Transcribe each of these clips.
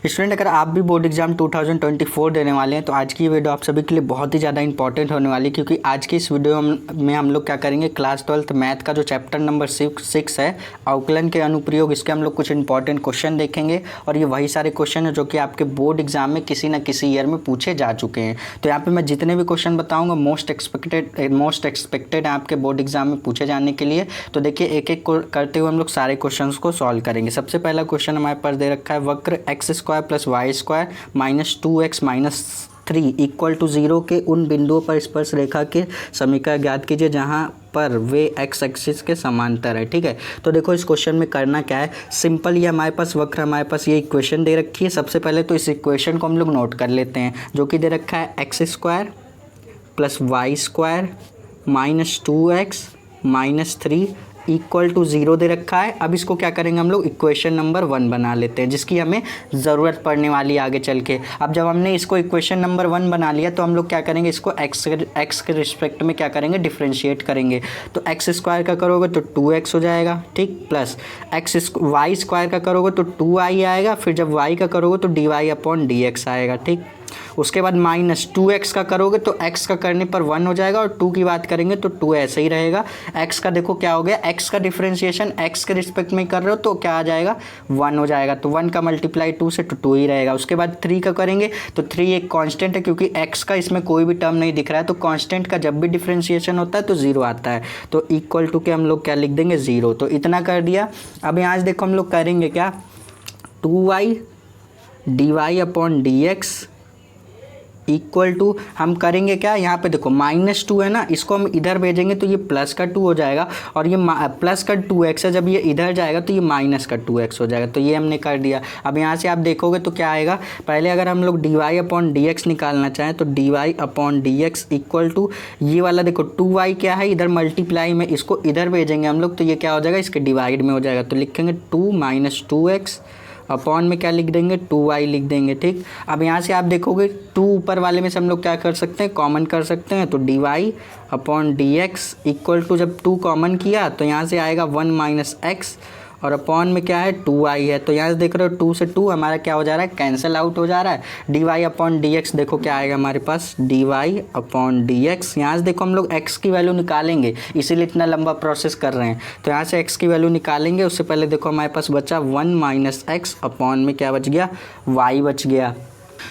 Student, अगर आप भी बोर्ड एग्जाम 2024 देने वाले हैं तो आज की ये वीडियो आप सभी के लिए बहुत ही ज़्यादा इंपॉर्टेंट होने वाली है, क्योंकि आज की इस वीडियो में हम लोग क्या करेंगे, क्लास 12th मैथ का जो चैप्टर नंबर 6 है, अवकलन के अनुप्रयोग, इसके हम लोग कुछ इंपॉर्टेंट क्वेश्चन देखेंगे। और ये वही सारे क्वेश्चन है जो कि आपके बोर्ड एग्जाम में किसी न किसी ईयर में पूछे जा चुके हैं। तो यहाँ पर मैं जितने भी क्वेश्चन बताऊँगा मोस्ट एक्सपेक्टेड है आपके बोर्ड एग्जाम में पूछे जाने के लिए। तो देखिए, एक एक करते हुए हम लोग सारे क्वेश्चन को सॉल्व करेंगे। सबसे पहला क्वेश्चन हमारे पास दे रखा है, वक्र x² + y² - 2x - 3 = 0 के उन बिंदुओं पर स्पर्श रेखा के समीकरण ज्ञात कीजिए जहां पर वे x एक्सिस के समांतर है। ठीक है, तो देखो इस क्वेश्चन में करना क्या है, सिंपल। ये हमारे पास वक्र, हमारे पास ये इक्वेशन दे रखी है। सबसे पहले तो इस इक्वेशन को हम लोग नोट कर लेते हैं, जो कि दे रखा है x² + y² - 2x - 3 = 0 दे रखा है। अब इसको क्या करेंगे, हम लोग इक्वेशन नंबर 1 बना लेते हैं, जिसकी हमें ज़रूरत पड़ने वाली है आगे चल के। अब जब हमने इसको इक्वेशन नंबर 1 बना लिया तो हम लोग क्या करेंगे, इसको x के रिस्पेक्ट में क्या करेंगे, डिफ्रेंशिएट करेंगे। तो x² का करोगे तो 2x हो जाएगा, ठीक, प्लस y² का करोगे तो 2i आएगा। फिर जब y का करोगे तो dy/dx आएगा, ठीक। उसके बाद -2x का करोगे तो x का करने पर 1 हो जाएगा, और 2 की बात करेंगे तो 2 ऐसे ही रहेगा। x का देखो क्या हो गया, x का डिफरेंशिएशन x के रिस्पेक्ट में कर रहे हो तो क्या आ जाएगा, 1 हो जाएगा। तो 1 का मल्टीप्लाई 2 से तो 2 ही रहेगा। उसके बाद 3 का करेंगे तो 3 एक कांस्टेंट है, क्योंकि x का इसमें कोई भी टर्म नहीं दिख रहा है, तो कांस्टेंट का जब भी डिफरेंशिएशन होता है तो 0 आता है। तो इक्वल टू के हम लोग क्या लिख देंगे, 0। तो इतना कर दिया। अब यहाँ से देखो हम लोग करेंगे क्या, 2y dy/dx इक्वल टू, हम करेंगे क्या, यहाँ पे देखो -2 है ना, इसको हम इधर भेजेंगे तो ये प्लस का 2 हो जाएगा, और ये प्लस का 2x है, जब ये इधर जाएगा तो ये माइनस का 2x हो जाएगा। तो ये हमने कर दिया। अब यहाँ से आप देखोगे तो क्या आएगा, पहले अगर हम लोग dy/dx निकालना चाहें तो dy/dx इक्वल टू, ये वाला देखो 2y क्या है, इधर मल्टीप्लाई में इसको इधर भेजेंगे हम लोग तो ये क्या हो जाएगा, इसके डिवाइड में हो जाएगा। तो लिखेंगे 2 - 2x अपॉन में क्या लिख देंगे, 2y लिख देंगे, ठीक। अब यहाँ से आप देखोगे 2 ऊपर वाले में से हम लोग क्या कर सकते हैं, कॉमन कर सकते हैं। तो dy/dx इक्वल टू, जब 2 कॉमन किया तो यहाँ से आएगा 1 - x, और अपॉन में क्या है, 2y है। तो यहाँ से देख रहे हो 2 से 2 हमारा क्या हो जा रहा है, कैंसिल आउट हो जा रहा है। dy/dx देखो क्या आएगा हमारे पास, dy/dx। यहाँ से देखो हम लोग x की वैल्यू निकालेंगे, इसीलिए इतना लंबा प्रोसेस कर रहे हैं। तो यहाँ से x की वैल्यू निकालेंगे, उससे पहले देखो हमारे पास बचा 1 - x, अपॉन में क्या बच गया, y बच गया।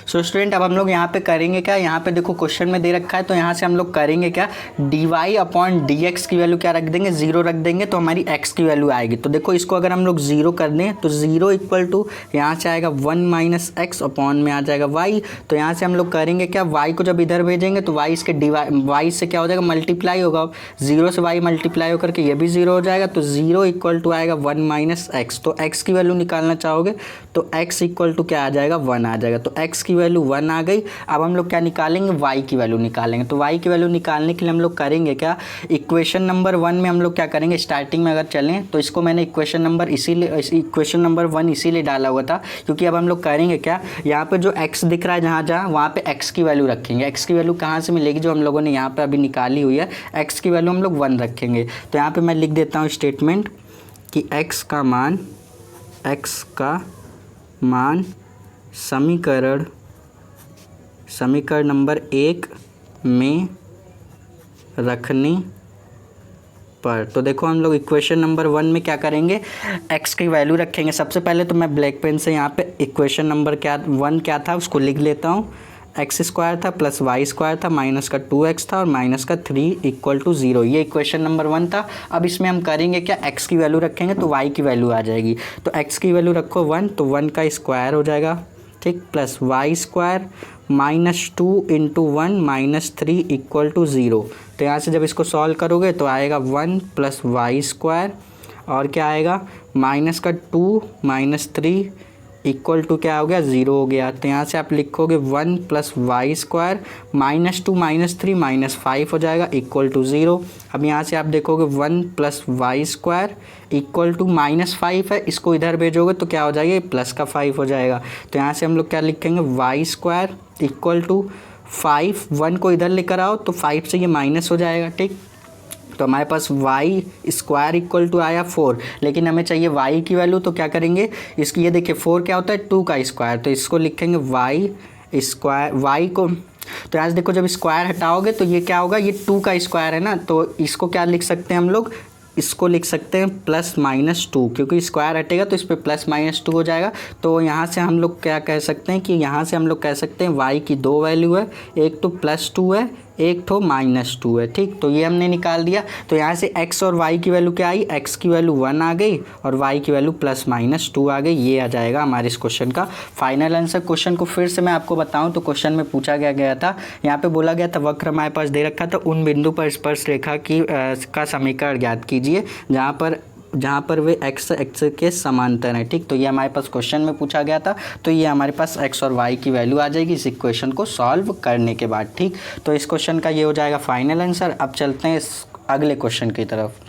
सो स्टूडेंट, अब हम लोग यहाँ पे करेंगे क्या, यहाँ पे देखो क्वेश्चन में दे रखा है, तो यहाँ से हम लोग करेंगे क्या, dy/dx की वैल्यू क्या रख देंगे, 0 रख देंगे, तो हमारी x की वैल्यू आएगी। तो देखो इसको अगर हम लोग 0 कर दें तो 0 इक्वल टू, यहाँ से आएगा 1 - x, अपॉन में आ जाएगा y। तो यहाँ से हम लोग करेंगे क्या, y को जब इधर भेजेंगे तो y इसके y से क्या हो जाएगा, मल्टीप्लाई होगा। 0 से y मल्टीप्लाई होकर के ये भी 0 हो जाएगा। तो 0 इक्वल टू आएगा 1 - x। तो x की वैल्यू निकालना चाहोगे तो x इक्वल टू क्या आ जाएगा, 1 आ जाएगा। तो x की वैल्यू 1 आ गई। अब हम लोग क्या निकालेंगे, y की वैल्यू निकालेंगे। तो y की वैल्यू निकालने के लिए हम लोग करेंगे क्या, इक्वेशन नंबर 1 में हम लोग क्या करेंगे, स्टार्टिंग में अगर चलें तो इसको मैंने इक्वेशन नंबर 1 इसीलिए डाला हुआ था, क्योंकि अब हम लोग करेंगे क्या, यहाँ पे जो x दिख रहा है जहाँ जहाँ, वहाँ पे x की वैल्यू रखेंगे। x की वैल्यू कहाँ से मिलेगी, जो हम लोगों ने यहाँ पे अभी निकाली हुई है, x की वैल्यू हम लोग 1 रखेंगे। तो यहाँ पे मैं लिख देता हूँ स्टेटमेंट कि x का मान समीकरण नंबर 1 में रखने पर। तो देखो हम लोग इक्वेशन नंबर 1 में क्या करेंगे, x की वैल्यू रखेंगे। सबसे पहले तो मैं ब्लैक पेन से यहाँ पे इक्वेशन नंबर 1 क्या था उसको लिख लेता हूँ। x² था प्लस y² था, माइनस का 2x था, और माइनस का 3 इक्वल टू 0। ये इक्वेशन नंबर 1 था। अब इसमें हम करेंगे क्या, x की वैल्यू रखेंगे तो y की वैल्यू आ जाएगी। तो x की वैल्यू रखो 1, तो 1 का स्क्वायर हो जाएगा, ठीक, प्लस y² -2 × 1 - 3 इक्वल टू 0। तो यहाँ से जब इसको सॉल्व करोगे तो आएगा 1 + y², और क्या आएगा, माइनस का 2 - 3 इक्वल टू क्या हो गया, 0 हो गया। तो यहाँ से आप लिखोगे 1 + y² -2 - 3 -5 हो जाएगा, इक्वल टू 0। अब यहाँ से आप देखोगे 1 + y² इक्वल टू -5 है, इसको इधर भेजोगे तो क्या हो जाएगा, प्लस का 5 हो जाएगा। तो यहाँ से हम लोग क्या लिखेंगे, y² इक्वल टू 5, 1 को इधर लेकर आओ तो 5 से ये माइनस हो जाएगा, ठीक। तो हमारे पास वाई स्क्वायर इक्वल टू आया 4, लेकिन हमें चाहिए वाई की वैल्यू, तो क्या करेंगे इसकी, ये देखिए 4 क्या होता है 2 का स्क्वायर, तो इसको लिखेंगे वाई स्क्वायर, वाई को तो यहाँ से देखो जब स्क्वायर हटाओगे तो ये क्या होगा, ये 2 का स्क्वायर है ना, तो इसको क्या लिख सकते हैं हम लोग, इसको लिख सकते हैं +-2, क्योंकि स्क्वायर हटेगा तो इस पर +-2 हो जाएगा। तो यहाँ से हम लोग क्या कह सकते हैं कि यहाँ से हम लोग कह सकते हैं वाई की 2 वैल्यू है, एक तो +2 है, एक तो -2 है, ठीक। तो ये हमने निकाल दिया। तो यहाँ से x और y की वैल्यू क्या आई, x की वैल्यू 1 आ गई और y की वैल्यू +-2 आ गई। ये आ जाएगा हमारे इस क्वेश्चन का फाइनल आंसर। क्वेश्चन को फिर से मैं आपको बताऊं तो क्वेश्चन में पूछा गया था, यहाँ पे बोला गया था वक्र हमारे पास दे रखा था, उन बिंदु पर स्पर्श रेखा की का समीकरण ज्ञात कीजिए जहाँ पर वे x के समांतर हैं, ठीक। तो ये हमारे पास क्वेश्चन में पूछा गया था, तो ये हमारे पास x और y की वैल्यू आ जाएगी इस इक्वेशन को सॉल्व करने के बाद, ठीक। तो इस क्वेश्चन का ये हो जाएगा फाइनल आंसर। अब चलते हैं इस अगले क्वेश्चन की तरफ।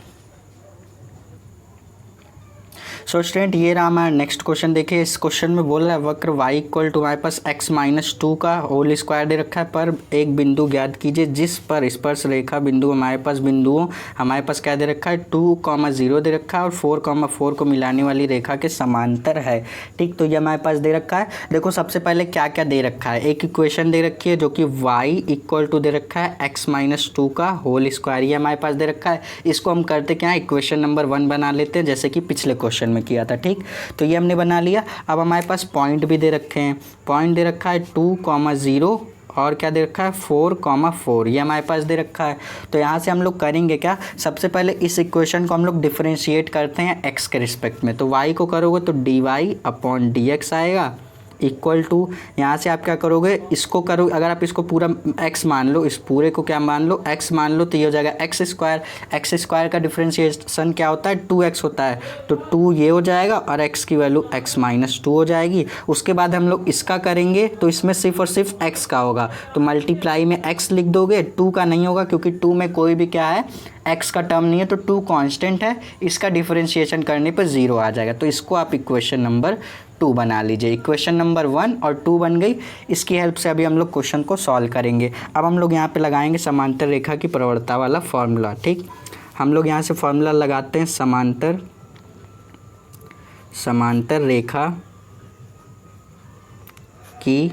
सो स्टूडेंट ये रहा हमारा नेक्स्ट क्वेश्चन। देखिए इस क्वेश्चन में बोल रहा है वक्र y इक्वल टू हमारे पास x-2 का होल स्क्वायर दे रखा है, पर एक बिंदु ज्ञात कीजिए जिस पर स्पर्श रेखा बिंदु हमारे पास क्या दे रखा है 2,0 दे रखा है और 4,4 को मिलाने वाली रेखा के समांतर है, ठीक। तो ये हमारे पास दे रखा है। देखो सबसे पहले क्या क्या दे रखा है, एक इक्वेशन दे रखी है जो कि y इक्वल टू दे रखा है x-2 का होल स्क्वायर, ये हमारे पास दे रखा है। इसको हम करते क्या है, इक्वेशन नंबर 1 बना लेते हैं जैसे कि पिछले क्वेश्चन में किया था, ठीक। तो ये हमने बना लिया। अब हमारे पास पॉइंट भी दे रखे हैं, पॉइंट दे रखा है 2,0 और क्या दे रखा है 4,4, ये हमारे पास दे रखा है। तो यहाँ से हम लोग करेंगे क्या, सबसे पहले इस इक्वेशन को हम लोग डिफरेंशिएट करते हैं x के रिस्पेक्ट में। तो y को करोगे तो dy/dx आएगा इक्वल टू, यहाँ से आप क्या करोगे, इसको करो, अगर आप इसको पूरा x मान लो, इस पूरे को क्या मान लो x मान लो, तो ये हो जाएगा x स्क्वायर का डिफरेंशिएशन क्या होता है 2x होता है, तो 2 ये हो जाएगा और x की वैल्यू x-2 हो जाएगी। उसके बाद हम लोग इसका करेंगे तो इसमें सिर्फ और सिर्फ x का होगा, तो मल्टीप्लाई में x लिख दोगे, 2 का नहीं होगा क्योंकि 2 में कोई भी क्या है x का टर्म नहीं है, तो 2 कांस्टेंट है, इसका डिफरेंशिएशन करने पर 0 आ जाएगा। तो इसको आप इक्वेशन नंबर 2 बना लीजिए। इक्वेशन नंबर 1 और 2 बन गई। इसकी हेल्प से अभी हम लोग क्वेश्चन को सॉल्व करेंगे। अब हम लोग यहाँ पे लगाएंगे समांतर रेखा की प्रवणता वाला फॉर्मूला, ठीक। हम लोग यहाँ से फॉर्मूला लगाते हैं समांतर रेखा की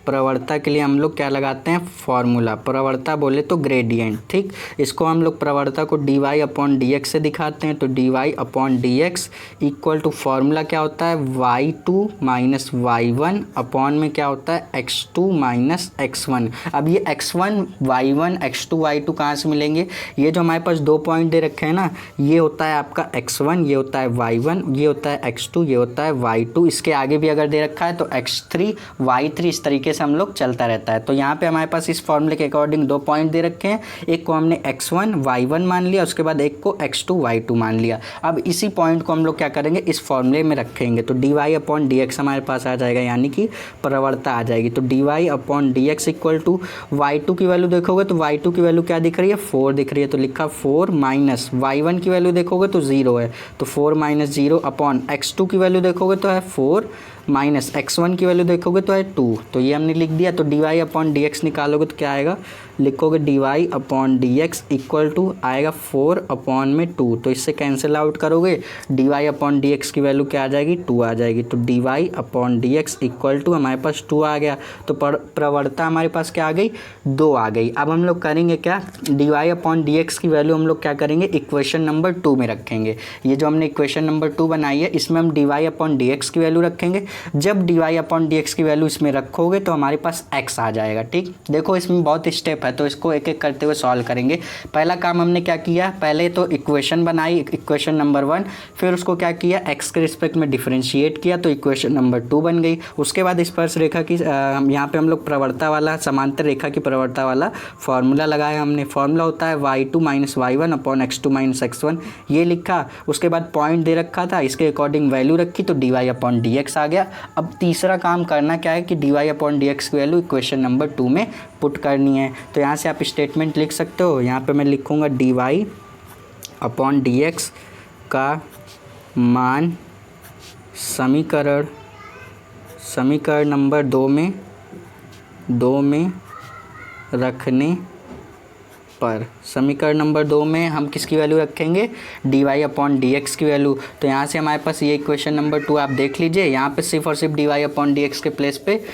प्रवणता के लिए हम लोग क्या लगाते हैं फॉर्मूला, प्रवणता बोले तो ग्रेडियंट, ठीक। इसको हम लोग प्रवणता को dy/dx से दिखाते हैं, तो dy/dx इक्वल टू फॉर्मूला क्या होता है y2 माइनस y1 अपॉन में क्या होता है x2 माइनस x1। अब ये x1 y1 x2 y2 कहाँ से मिलेंगे, ये जो हमारे पास 2 पॉइंट दे रखे हैं ना, ये होता है आपका x1, ये होता है y1, ये होता है x2, ये होता है y2। इसके आगे भी अगर दे रखा है तो x3 y3, इस तरीके से हम लोग चलता रहता है। तो यहाँ पे हमारे पास इस फॉर्मूले के अकॉर्डिंग 2 पॉइंट दे रखे हैं, एक को हमने x1 y1 मान लिया, उसके बाद एक को x2 y2 मान लिया। अब इसी पॉइंट को हम लोग क्या करेंगे इस फॉर्मूले में रखेंगे, तो dy/dx हमारे पास आ जाएगा, यानी कि प्रवणता आ जाएगी। तो dy/dx इक्वल टू y2 की वैल्यू देखोगे तो y2 की वैल्यू क्या दिख रही है 4 दिख रही है, तो लिखा 4 माइनस y1 की वैल्यू देखोगे तो 0 है, तो 4 माइनस 0 अपॉन x2 की वैल्यू देखोगे तो है 4 माइनस x1 की वैल्यू देखोगे तो है 2, तो ये हमने लिख दिया। तो dy/dx निकालोगे तो क्या आएगा, लिखोगे dy/dx इक्वल टू आएगा 4 अपॉन में 2, तो इससे कैंसिल आउट करोगे dy/dx की वैल्यू क्या आ जाएगी 2 आ जाएगी। तो dy/dx इक्वल टू हमारे पास 2 आ गया, तो प्रवणता हमारे पास क्या आ गई 2 आ गई। अब हम लोग करेंगे क्या, dy/dx की वैल्यू हम लोग क्या करेंगे इक्वेशन नंबर 2 में रखेंगे। ये जो हमने इक्वेशन नंबर 2 बनाई है इसमें हम dy/dx की वैल्यू रखेंगे। जब dy/dx की वैल्यू इसमें रखोगे तो हमारे पास x आ जाएगा, ठीक। देखो इसमें बहुत स्टेप है, तो इसको एक एक करते हुए सॉल्व करेंगे। पहला काम हमने क्या किया, पहले तो इक्वेशन बनाई इक्वेशन नंबर 1, फिर उसको क्या किया x के रिस्पेक्ट में डिफरेंशिएट किया, तो इक्वेशन नंबर 2 बन गई। उसके बाद स्पर्श रेखा की यहाँ पे हम लोग प्रवणता वाला समांतर रेखा की प्रवणता वाला फॉर्मूला लगाया हमने। फॉर्मूला होता है y2 minus y1 upon x2 minus x1, ये लिखा। उसके बाद पॉइंट दे रखा था, इसके अकॉर्डिंग वैल्यू रखी, तो dy/dx आ गया। अब तीसरा काम करना क्या है कि dy/dx की वैल्यू इक्वेशन नंबर 2 में पुट करनी है। तो यहाँ से आप स्टेटमेंट लिख सकते हो, यहाँ पे मैं लिखूँगा dy/dx का मान समीकरण नंबर 2 में रखने पर। समीकरण नंबर 2 में हम किसकी वैल्यू रखेंगे, dy/dx की वैल्यू। तो यहाँ से हमारे पास ये इक्वेशन नंबर 2 आप देख लीजिए, यहाँ पे सिर्फ और सिर्फ dy/dx के प्लेस पे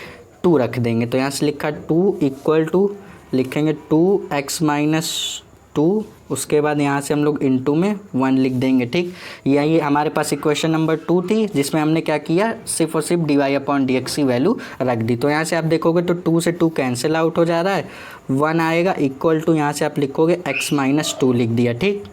2 रख देंगे। तो यहाँ से लिखा 2 इक्वल टू लिखेंगे 2x-2, उसके बाद यहाँ से हम लोग इनटू में 1 लिख देंगे। ठीक, यही हमारे पास इक्वेशन नंबर 2 थी, जिसमें हमने क्या किया, सिर्फ और सिर्फ dy/dx की वैल्यू रख दी। तो यहाँ से आप देखोगे तो 2 से 2 कैंसिल आउट हो जा रहा है, 1 आएगा इक्वल टू यहाँ से आप लिखोगे x-2 लिख दिया। ठीक,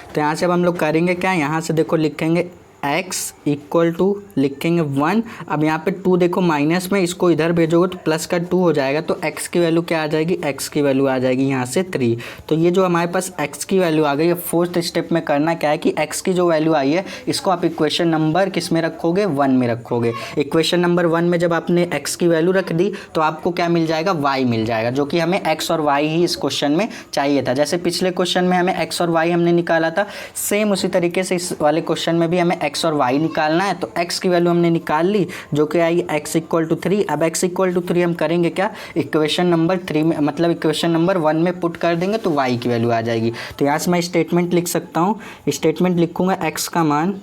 तो यहाँ से अब हम लोग करेंगे क्या, यहाँ से देखो लिखेंगे x इक्वल टू लिखेंगे 1। अब यहाँ पे 2 देखो माइनस में, इसको इधर भेजोगे तो प्लस का 2 हो जाएगा। तो x की वैल्यू क्या आ जाएगी, x की वैल्यू आ जाएगी यहाँ से 3। तो ये जो हमारे पास x की वैल्यू आ गई है, फोर्थ स्टेप में करना क्या है कि x की जो वैल्यू आई है इसको आप इक्वेशन नंबर किस में रखोगे, 1 में रखोगे। इक्वेशन नंबर 1 में जब आपने x की वैल्यू रख दी तो आपको क्या मिल जाएगा, y मिल जाएगा, जो कि हमें x और y ही इस क्वेश्चन में चाहिए था। जैसे पिछले क्वेश्चन में हमें x और y हमने निकाला था, सेम उसी तरीके से इस वाले क्वेश्चन में भी हमें x और y निकालना है। तो x की वैल्यू हमने निकाल ली, जो कि आई x इक्वल टू 3। अब x इक्वल टू 3 हम करेंगे क्या, इक्वेशन नंबर 3 में मतलब इक्वेशन नंबर 1 में पुट कर देंगे तो y की वैल्यू आ जाएगी। तो यहाँ से मैं स्टेटमेंट लिख सकता हूँ, स्टेटमेंट लिखूँगा x का मान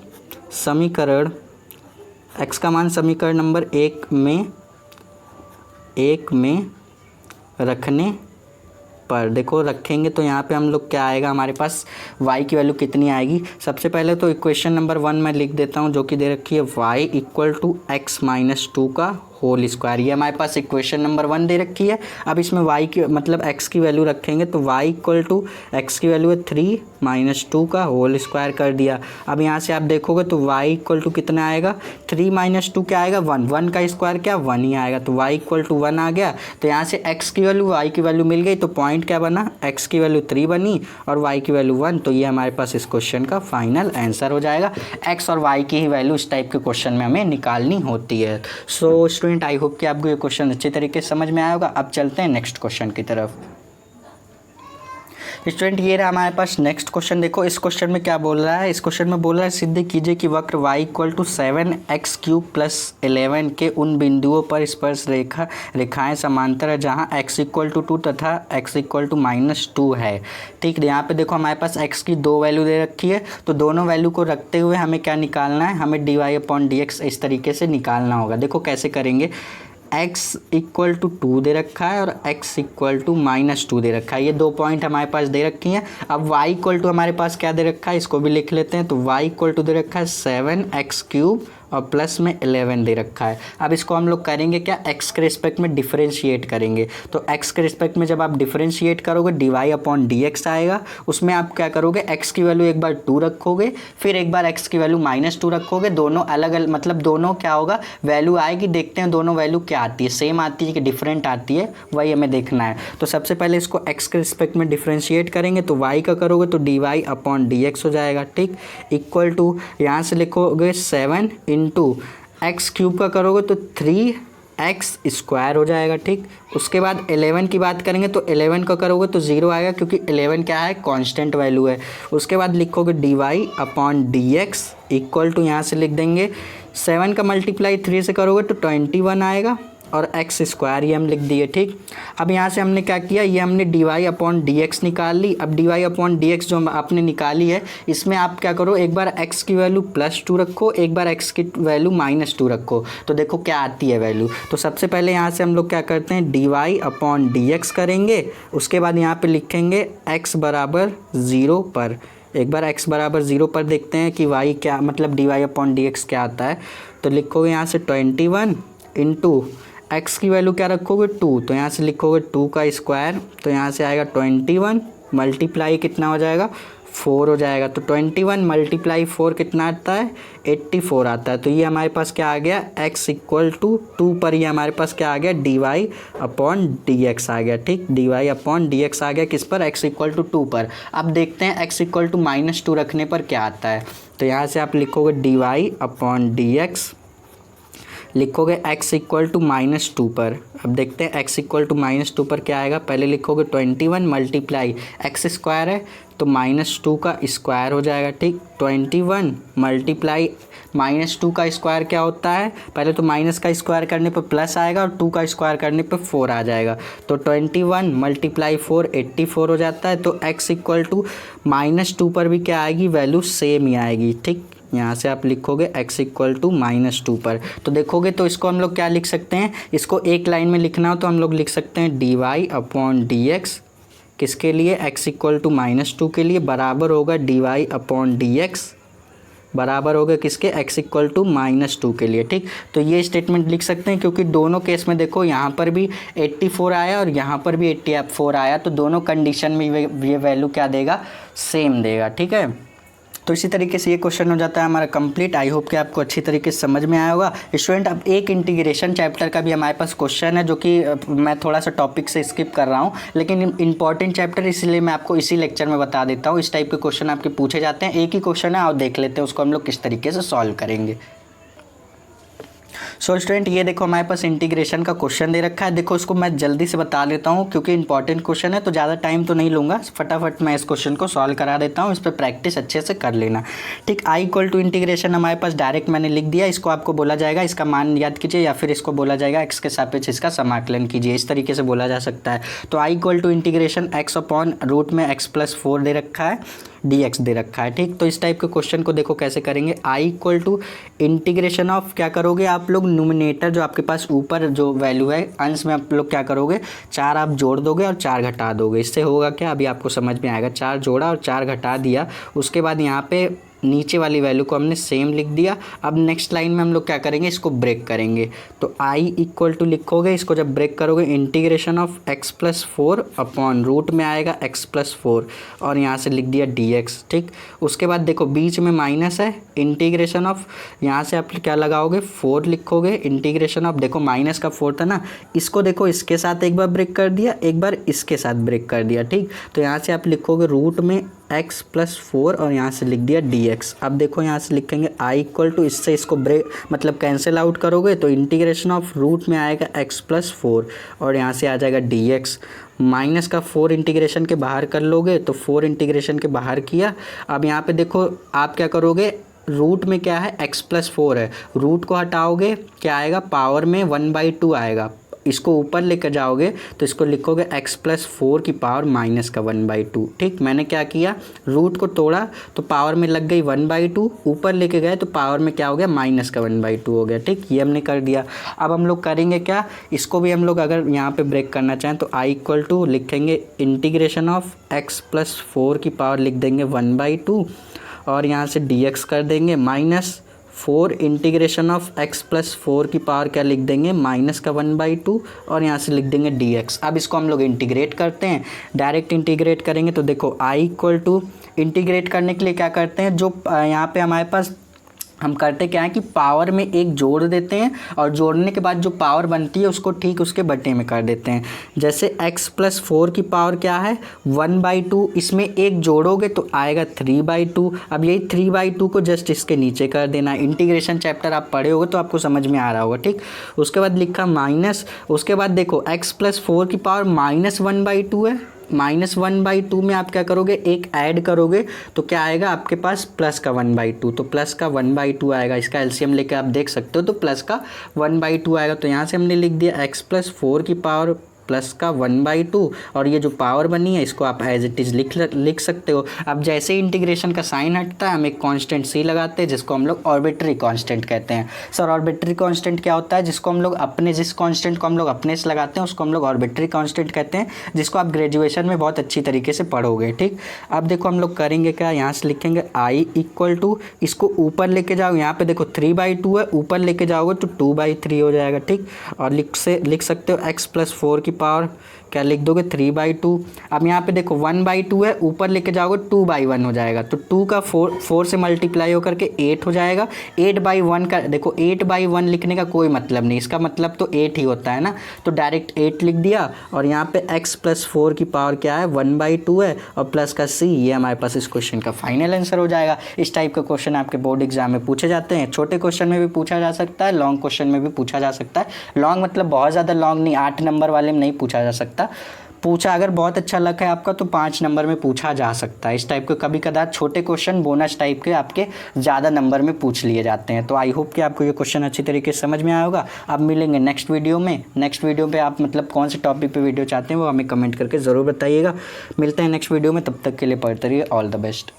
समीकरण नंबर 1 में रखने पर, देखो रखेंगे तो यहाँ पे हम लोग क्या आएगा, हमारे पास y की वैल्यू कितनी आएगी। सबसे पहले तो इक्वेशन नंबर 1 मैं लिख देता हूँ, जो कि दे रखी है y इक्वल टू x-2 का होल स्क्वायर। ये हमारे पास इक्वेशन नंबर 1 दे रखी है। अब इसमें y की मतलब x की वैल्यू रखेंगे तो y इक्वल टू x की वैल्यू है 3-2 का होल स्क्वायर कर दिया। अब यहाँ से आप देखोगे तो y इक्वल टू कितना आएगा, 3-2 क्या आएगा, 1 का स्क्वायर क्या 1 ही आएगा। तो y इक्वल टू 1 आ गया। तो यहाँ से x की वैल्यू y की वैल्यू मिल गई, तो पॉइंट क्या बना, x की वैल्यू 3 बनी और y की वैल्यू 1। तो ये हमारे पास इस क्वेश्चन का फाइनल आंसर हो जाएगा। x और y की ही वैल्यू इस टाइप के क्वेश्चन में हमें निकालनी होती है। सो स्टूडेंट, आई होप कि आपको ये क्वेश्चन अच्छे तरीके से समझ में आया होगा। अब चलते हैं नेक्स्ट क्वेश्चन की तरफ। स्टूडेंट, ये रहा हमारे पास नेक्स्ट क्वेश्चन। देखो इस क्वेश्चन में क्या बोल रहा है, इस क्वेश्चन में बोल रहा है सिद्ध कीजिए कि वक्र y इक्वल टू 7x³ + 11 के उन बिंदुओं पर स्पर्श रेखाएं समांतर है जहां x इक्वल टू 2 तथा x इक्वल टू -2 है। ठीक, यहाँ पे देखो हमारे पास x की 2 वैल्यू दे रखी है, तो दोनों वैल्यू को रखते हुए हमें क्या निकालना है, हमें dy/dx इस तरीके से निकालना होगा। देखो कैसे करेंगे, x इक्वल टू 2 दे रखा है और x इक्वल टू -2 दे रखा है। ये 2 पॉइंट हमारे पास दे रखी हैं। अब y इक्वल टू हमारे पास क्या दे रखा है, इसको भी लिख लेते हैं। तो y इक्वल टू दे रखा है 7x³ और प्लस में 11 दे रखा है। अब इसको हम लोग करेंगे क्या, x के रिस्पेक्ट में डिफरेंशिएट करेंगे। तो x के रिस्पेक्ट में जब आप डिफरेंशिएट करोगे dy/dx आएगा। उसमें आप क्या करोगे, x की वैल्यू एक बार 2 रखोगे, फिर एक बार x की वैल्यू -2 रखोगे। दोनों अलग अलग मतलब दोनों क्या होगा, वैल्यू आएगी। देखते हैं दोनों वैल्यू क्या आती है, सेम आती है कि डिफरेंट आती है, वही हमें देखना है। तो सबसे पहले इसको x के रिस्पेक्ट में डिफरेंशिएट करेंगे तो y का करोगे तो dy/dx हो जाएगा। ठीक, इक्वल टू यहाँ से लिखोगे 7 इंटू x³ का करोगे तो 3x² हो जाएगा। ठीक, उसके बाद 11 की बात करेंगे तो 11 का करोगे तो 0 आएगा, क्योंकि 11 क्या है, कांस्टेंट वैल्यू है। उसके बाद लिखोगे dy/dx इक्वल टू यहाँ से लिख देंगे 7 का मल्टीप्लाई 3 से करोगे तो 21 आएगा और x² ये हम लिख दिए। ठीक, अब यहाँ से हमने क्या किया, ये हमने dy/dx निकाल ली। अब dy/dx जो आपने निकाली है, इसमें आप क्या करो, एक बार x की वैल्यू +2 रखो, एक बार x की वैल्यू -2 रखो, तो देखो क्या आती है वैल्यू। तो सबसे पहले यहाँ से हम लोग क्या करते हैं, dy/dx करेंगे। उसके बाद यहाँ पे लिखेंगे x बराबर 0 पर। एक बार x बराबर 0 पर देखते हैं कि y क्या मतलब dy/dx क्या आता है। तो लिखोगे यहाँ से 21 इंटू x की वैल्यू क्या रखोगे 2, तो यहाँ से लिखोगे 2 का स्क्वायर, तो यहाँ से आएगा 21 मल्टीप्लाई कितना हो जाएगा 4 हो जाएगा। तो 21 मल्टीप्लाई 4 कितना आता है 84 आता है। तो ये हमारे पास क्या आ गया, x इक्वल टू 2 पर ये हमारे पास क्या आ गया dy/dx आ गया। ठीक, dy/dx आ गया किस पर, x इक्वल टू 2 पर। अब देखते हैं x इक्वल टू -2 रखने पर क्या आता है। तो यहाँ से आप लिखोगे dy/dx, लिखोगे x इक्वल टू -2 पर। अब देखते हैं x इक्वल टू -2 पर क्या आएगा। पहले लिखोगे 21 मल्टीप्लाई x² है तो -2 का स्क्वायर हो जाएगा। ठीक, 21 मल्टीप्लाई -2 का स्क्वायर क्या होता है, पहले तो माइनस का स्क्वायर करने पर प्लस आएगा और 2 का स्क्वायर करने पर 4 आ जाएगा। तो 21 मल्टीप्लाई 4 84 हो जाता है। तो x इक्वल टू -2 पर भी क्या आएगी, वैल्यू सेम ही आएगी। ठीक, यहाँ से आप लिखोगे x इक्वल टू -2 पर, तो देखोगे तो इसको हम लोग क्या लिख सकते हैं, इसको एक लाइन में लिखना हो तो हम लोग लिख सकते हैं dy/dx किसके लिए, x इक्वल टू -2 के लिए, बराबर होगा dy/dx बराबर होगा किसके, x इक्वल टू -2 के लिए। ठीक, तो ये स्टेटमेंट लिख सकते हैं क्योंकि दोनों केस में देखो यहाँ पर भी 84 आया और यहाँ पर भी 84 आया, तो दोनों कंडीशन में ये वैल्यू क्या देगा, सेम देगा। ठीक है, तो इसी तरीके से ये क्वेश्चन हो जाता है हमारा कंप्लीट। आई होप कि आपको अच्छी तरीके से समझ में आया होगा स्टूडेंट। अब एक इंटीग्रेशन चैप्टर का भी हमारे पास क्वेश्चन है जो कि मैं थोड़ा सा टॉपिक से स्किप कर रहा हूँ, लेकिन इंपॉर्टेंट चैप्टर इसलिए मैं आपको इसी लेक्चर में बता देता हूँ। इस टाइप के क्वेश्चन आपके पूछे जाते हैं, एक ही क्वेश्चन है, और देख लेते हैं उसको हम लोग किस तरीके से सॉल्व करेंगे। सो स्टूडेंट, ये देखो हमारे पास इंटीग्रेशन का क्वेश्चन दे रखा है। देखो इसको मैं जल्दी से बता देता हूँ क्योंकि इंपॉर्टेंट क्वेश्चन है, तो ज़्यादा टाइम तो नहीं लूँगा, फटाफट मैं इस क्वेश्चन को सॉल्व करा देता हूँ। इस पर प्रैक्टिस अच्छे से कर लेना। ठीक, आई इक्वल टू इंटीग्रेशन हमारे पास डायरेक्ट मैंने लिख दिया, इसको आपको बोला जाएगा इसका मान याद कीजिए, या फिर इसको बोला जाएगा एक्स के सापेक्ष इसका समाकलन कीजिए, इस तरीके से बोला जा सकता है। तो I equal to integration x upon root में x+4 दे रखा है, dx दे रखा है। ठीक, तो इस टाइप के क्वेश्चन को देखो कैसे करेंगे। आई इक्वल टू इंटीग्रेशन ऑफ, क्या करोगे आप लोग, न्यूमिनेटर जो आपके पास ऊपर जो वैल्यू है अंश में आप लोग क्या करोगे, 4 आप जोड़ दोगे और 4 घटा दोगे। इससे होगा क्या, अभी आपको समझ में आएगा। 4 जोड़ा और 4 घटा दिया, उसके बाद यहाँ पे नीचे वाली वैल्यू को हमने सेम लिख दिया। अब नेक्स्ट लाइन में हम लोग क्या करेंगे, इसको ब्रेक करेंगे। तो i इक्वल टू लिखोगे, इसको जब ब्रेक करोगे integration of x+4 upon root में आएगा x+4 और यहाँ से लिख दिया dx। ठीक, उसके बाद देखो बीच में माइनस है, इंटीग्रेशन ऑफ, यहाँ से आप क्या लगाओगे, 4 लिखोगे, इंटीग्रेशन ऑफ, देखो माइनस का 4 था ना, इसको देखो इसके साथ एक बार ब्रेक कर दिया, एक बार इसके साथ ब्रेक कर दिया। ठीक, तो यहाँ से आप लिखोगे रूट में x+4 और यहाँ से लिख दिया dx। अब देखो यहाँ से लिखेंगे i इक्वल टू, इससे इसको ब्रेक मतलब कैंसिल आउट करोगे तो इंटीग्रेशन ऑफ रूट में आएगा x+4 और यहाँ से आ जाएगा dx। माइनस का 4 इंटीग्रेशन के बाहर कर लोगे तो 4 इंटीग्रेशन के बाहर किया। अब यहाँ पे देखो आप क्या करोगे, रूट में क्या है, x+4 है, रूट को हटाओगे क्या आएगा, पावर में 1/2 आएगा। इसको ऊपर लेकर जाओगे तो इसको लिखोगे x+4 की पावर माइनस का 1/2। ठीक, मैंने क्या किया, रूट को तोड़ा तो पावर में लग गई 1/2, ऊपर लेके गए तो पावर में क्या हो गया, माइनस का 1/2 हो गया। ठीक, ये हमने कर दिया। अब हम लोग करेंगे क्या, इसको भी हम लोग अगर यहाँ पे ब्रेक करना चाहें तो i इक्वल टू लिखेंगे इंटीग्रेशन ऑफ x+4 की पावर लिख देंगे 1/2 और यहाँ से dx कर देंगे माइनस 4 इंटीग्रेशन ऑफ x+4 की पावर क्या लिख देंगे, माइनस का 1/2 और यहाँ से लिख देंगे dx। अब इसको हम लोग इंटीग्रेट करते हैं, डायरेक्ट इंटीग्रेट करेंगे तो देखो i इक्वल टू, इंटीग्रेट करने के लिए क्या करते हैं, जो यहाँ पे हमारे पास हम करते क्या है कि पावर में एक जोड़ देते हैं और जोड़ने के बाद जो पावर बनती है उसको ठीक उसके बटे में कर देते हैं। जैसे x+4 की पावर क्या है 1/2, इसमें एक जोड़ोगे तो आएगा 3/2। अब यही 3/2 को जस्ट इसके नीचे कर देना। इंटीग्रेशन चैप्टर आप पढ़े होगे तो आपको समझ में आ रहा होगा। ठीक, उसके बाद लिखा माइनस, उसके बाद देखो x+4 की पावर -1/2 है, -1/2 में आप क्या करोगे, एक ऐड करोगे तो क्या आएगा आपके पास, प्लस का 1/2। तो प्लस का 1/2 आएगा, इसका एलसीएम लेके आप देख सकते हो तो प्लस का 1/2 आएगा। तो यहाँ से हमने लिख दिया x+4 की पावर प्लस का 1/2 और ये जो पावर बनी है इसको आप एज इट इज़ लिख सकते हो। अब जैसे ही इंटीग्रेशन का साइन हटता है हम एक कांस्टेंट सी लगाते हैं जिसको हम लोग आर्बिट्री कांस्टेंट कहते हैं। सर आर्बिट्री कांस्टेंट क्या होता है, जिसको हम लोग अपने, जिस कांस्टेंट को हम लोग अपने से लगाते हैं उसको हम लोग आर्बिट्री कांस्टेंट कहते हैं, जिसको आप ग्रेजुएशन में बहुत अच्छी तरीके से पढ़ोगे। ठीक, अब देखो हम लोग करेंगे क्या, यहाँ से लिखेंगे i इक्वल टू, इसको ऊपर लेके जाओ, यहाँ पे देखो 3/2 है, ऊपर लेके जाओगे तो 2/3 हो जाएगा। ठीक, और लिख सकते हो x+4 की पावर क्या लिख दोगे 3/2। अब यहाँ पे देखो 1/2 है, ऊपर लेके जाओगे 2/1 हो जाएगा। तो 2 का 4 से मल्टीप्लाई होकर के 8 हो जाएगा। 8/1 का देखो 8/1 लिखने का कोई मतलब नहीं, इसका मतलब तो 8 ही होता है ना, तो डायरेक्ट 8 लिख दिया। और यहाँ पे x+4 की पावर क्या है 1/2 है और प्लस का c, ये हमारे पास इस क्वेश्चन का फाइनल आंसर हो जाएगा। इस टाइप का क्वेश्चन आपके बोर्ड एग्जाम में पूछे जाते हैं। छोटे क्वेश्चन में भी पूछा जा सकता है, लॉन्ग क्वेश्चन में भी पूछा जा सकता है। लॉन्ग मतलब बहुत ज़्यादा लॉन्ग नहीं, 8 नंबर वाले में नहीं पूछा जा सकता, पूछा, अगर बहुत अच्छा लक है आपका तो 5 नंबर में पूछा जा सकता है। इस टाइप के कभी कदार छोटे क्वेश्चन बोनस टाइप के आपके ज़्यादा नंबर में पूछ लिए जाते हैं। तो आई होप कि आपको ये क्वेश्चन अच्छी तरीके से समझ में आया होगा। अब मिलेंगे नेक्स्ट वीडियो में। नेक्स्ट वीडियो पे आप मतलब कौन से टॉपिक पे वीडियो चाहते हैं वो हमें कमेंट करके ज़रूर बताइएगा। मिलते हैं नेक्स्ट वीडियो में, तब तक के लिए पढ़ते रहिए। All the best.